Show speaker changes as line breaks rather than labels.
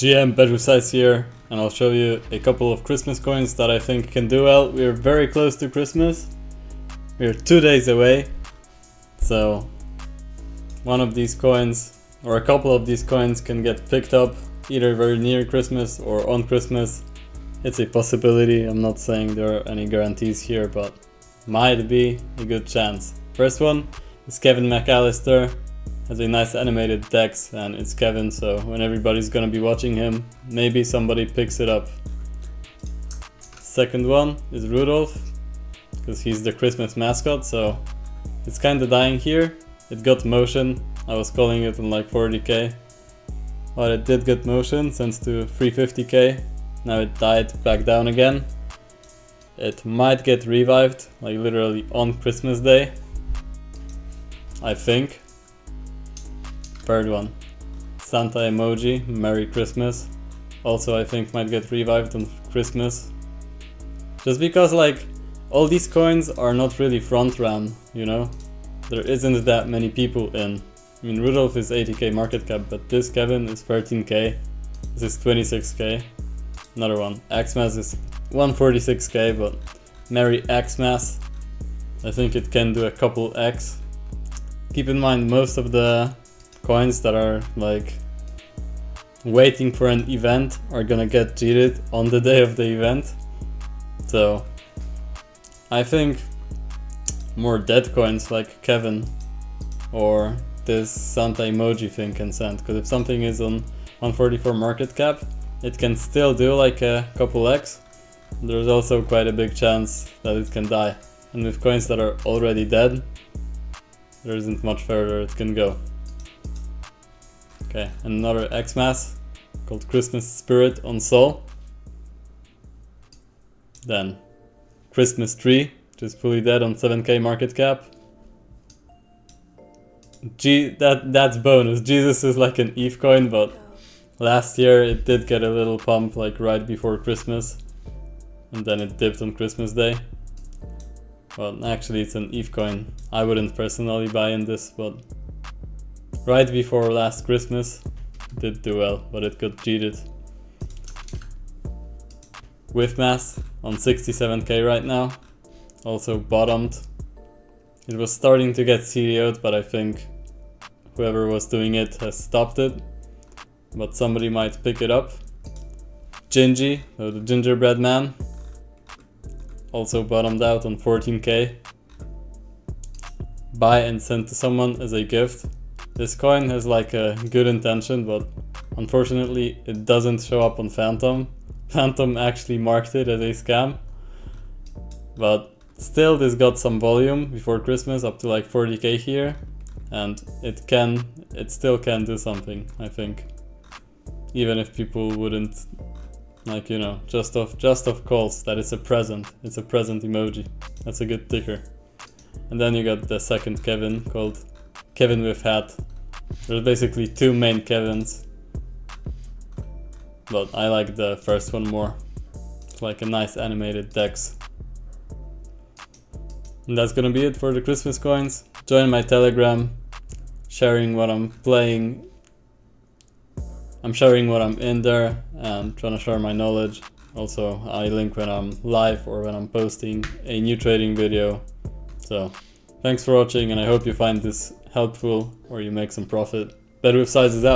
GM Bedroom Size here, and I'll show you a couple of Christmas coins that I think can do well. We're very close to Christmas. We're 2 days away, so one of these coins or a couple of these coins can get picked up either very near Christmas or on Christmas. It's a possibility. I'm not saying there are any guarantees here, but might be a good chance. First one is Kevin McAllister. Has a nice animated text, and it's Kevin, so when everybody's gonna be watching him, maybe somebody picks it up. Second one is Rudolph, because he's the Christmas mascot, so it's kinda dying here. It got motion. I was calling it on like 40k, but it did get motion since to 350k. Now it died back down again. It might get revived, like literally on Christmas Day, I think. Third one, Santa emoji, Merry Christmas. Also I think might get revived on Christmas. Just because like all these coins are not really front run, you know? There isn't that many people in. I mean, Rudolph is 80k market cap, but this Kevin is 13k. This is 26k. Another one, XMas is 146k, but Merry XMas. I think it can do a couple X. Keep in mind, most of the coins that are like waiting for an event are gonna get cheated on the day of the event. So I think more dead coins like Kevin or this Santa emoji thing can send, because if something is on 144 market cap, it can still do like a couple X. There's also quite a big chance that it can die, and with coins that are already dead, there isn't much further it can go. Okay, and another XMas called Christmas Spirit on Sol. Then Christmas Tree, which is fully dead on 7k market cap. That's bonus. Jesus is like an Eve coin, but last year it did get a little pump like right before Christmas, and then it dipped on Christmas Day. Well, actually it's an Eve coin. I wouldn't personally buy in this, but right before last Christmas it did do well, but it got cheated. XMas on 67k right now, also bottomed. It was starting to get CDO'd, but I think whoever was doing it has stopped it, but somebody might pick it up. Gingy, so the gingerbread man, also bottomed out on 14k. Buy and send to someone as a gift. This coin has like a good intention, but unfortunately it doesn't show up on Phantom. Phantom actually marked it as a scam, but still this got some volume before Christmas, up to like 40k here, and it still can do something, I think. Even if people wouldn't, like, you know, just off calls that it's a present emoji. That's a good ticker. And then you got the second Kevin called Kevin with hat. There's basically two main Kevins, but I like the first one more. It's like a nice animated text. And that's gonna be it for the Christmas coins. Join my Telegram, sharing what I'm playing. I'm sharing what I'm in there and trying to share my knowledge. Also, I link when I'm live or when I'm posting a new trading video. So thanks for watching, and I hope you find this helpful or you make some profit. Better with sizes out.